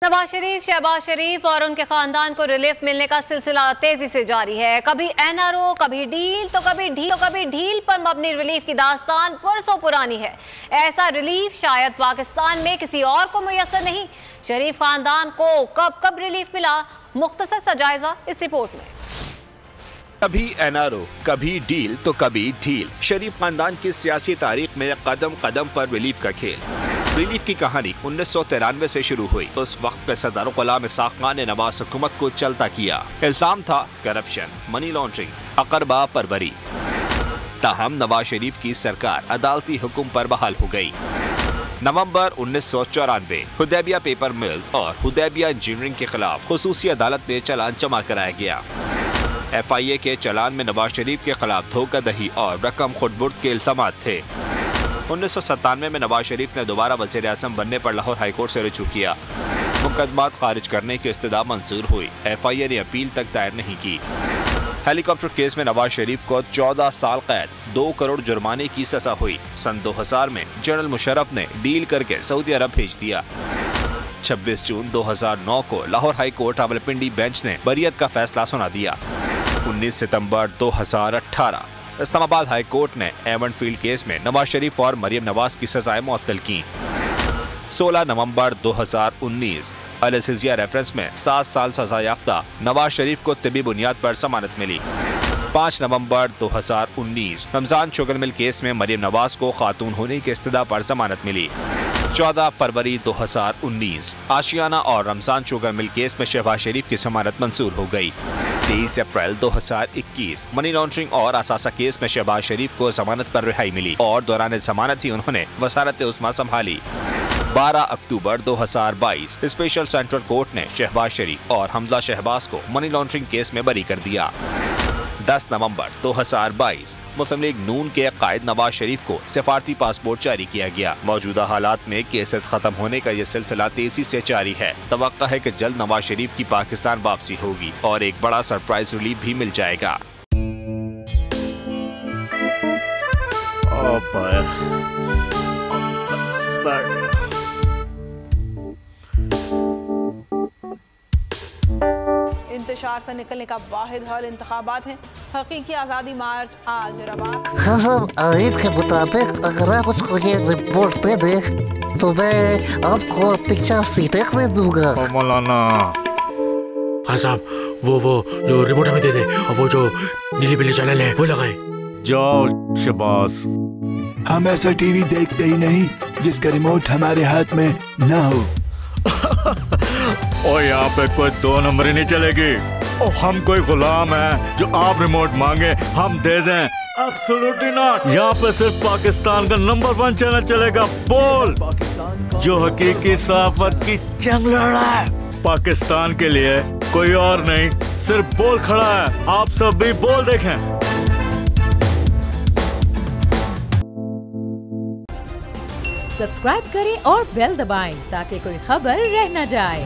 नवाज शरीफ, शहबाज शरीफ और उनके खानदान को रिलीफ मिलने का सिलसिला तेजी से जारी है। कभी एनआरओ, कभी डील तो कभी ढील पर मबनी रिलीफ की दास्तान परसों पुरानी है। ऐसा रिलीफ शायद पाकिस्तान में किसी और को मुयस्सर नहीं। शरीफ खानदान को कब कब रिलीफ मिला, मुख्तसर सा जायजा इस रिपोर्ट में। कभी एनआरओ, कभी डील तो कभी ढील। शरीफ खानदान की सियासी तारीख में कदम कदम पर रिलीफ का खेल। रिलीफ की कहानी 1993 से शुरू हुई। उस वक्त के सदर गुलाम इसाक खान ने नवाज हुकूमत को चलता किया। इल्जाम था करप्शन, मनी लॉन्ड्रिंग, अकरबा परवरी। ताहम नवाज शरीफ की सरकार अदालती हुक्म पर बहाल हो गई। नवंबर 1994 हुदैबिया पेपर मिल्स और हुदैबिया इंजीनियरिंग के खिलाफ खुसूसी अदालत में चालान जमा कराया गया। FIA के चालान में नवाज शरीफ के खिलाफ धोखाधड़ी और रकम खुर्द-बुर्द के इल्जाम थे। 1997 में नवाज शरीफ ने दोबारा वज़ीर आज़म बनने पर लाहौर हाईकोर्ट से रुजू किया। मुकदमात खारिज करने की इस्तदा मंजूर हुई। FIA ने अपील तक दायर नहीं की। हेलीकॉप्टर केस में नवाज शरीफ को 14 साल कैद, 2 करोड़ जुर्माने की सजा हुई। सन 2000 में जनरल मुशर्रफ ने डील करके सऊदी अरब भेज दिया। 26 जून 2009 को लाहौर हाईकोर्ट रावलपिंडी बेंच ने बरियत का फैसला सुना दिया। 19 सितंबर 2018 इस्लामाबाद हाई कोर्ट ने एवन फील्ड केस में नवाज शरीफ और मरियम नवाज की सजाएं मुअत्तल की। 16 नवंबर 2019 अल-सिजिया रेफरेंस में 7 साल सजा याफ्ता नवाज शरीफ को तिब्बी बुनियाद पर जमानत मिली। 5 नवंबर 2019 रमजान शुगर मिल केस में मरियम नवाज को खातून होने की इस्तदा पर जमानत मिली। 14 फरवरी 2019 आशियाना और रमजान शुगर मिल केस में शहबाज शरीफ की जमानत मंजूर हो गई। 23 अप्रैल 2021 मनी लॉन्ड्रिंग और असासा केस में शहबाज शरीफ को जमानत पर रिहाई मिली और दौरान जमानत ही उन्होंने वसारत उस्मा संभाली। 12 अक्टूबर 2022 स्पेशल सेंट्रल कोर्ट ने शहबाज शरीफ और हमजा शहबाज को मनी लॉन्ड्रिंग केस में बरी कर दिया। 10 नवंबर 2022 मुस्लिम लीग नून के कायद नवाज शरीफ को सिफारती पासपोर्ट जारी किया गया। मौजूदा हालात में केसेस खत्म होने का ये सिलसिला तेजी से जारी है। तवक्का है कि जल्द नवाज शरीफ की पाकिस्तान वापसी होगी और एक बड़ा सरप्राइज रिलीफ भी मिल जाएगा। इंतशार से निकलने का वाहिद हल इंतखाबात हैं। हकीकी आज़ादी मार्च आज रवा। हाँ, आयत के मुताबिक अगर आप उसको ये रिपोर्ट दे दे तो मैं आपको 3-4 सीटें दे दूंगा। मौलाना हाँ साहब, वो जो रिपोर्ट हमें दे दे और वो जो नीली पीली चैनल है वो लगाए। जाओ शहबाज, हम ऐसा टीवी देखते ही नहीं जिसका रिमोट हमारे हाथ में ना हो। और यहाँ पे कोई 2 नंबर ही नहीं चलेगी। और हम कोई गुलाम है जो आप रिमोट मांगे हम दे दें? Absolutely not. यहाँ पे सिर्फ पाकिस्तान का नंबर 1 चैनल चलेगा, बोल, जो हकीकी सहाफत की जंग लड़ रहा है। पाकिस्तान के लिए कोई और नहीं, सिर्फ बोल खड़ा है। आप सब भी बोल देखें। सब्सक्राइब करें और बेल दबाएं ताकि कोई खबर रह न जाए।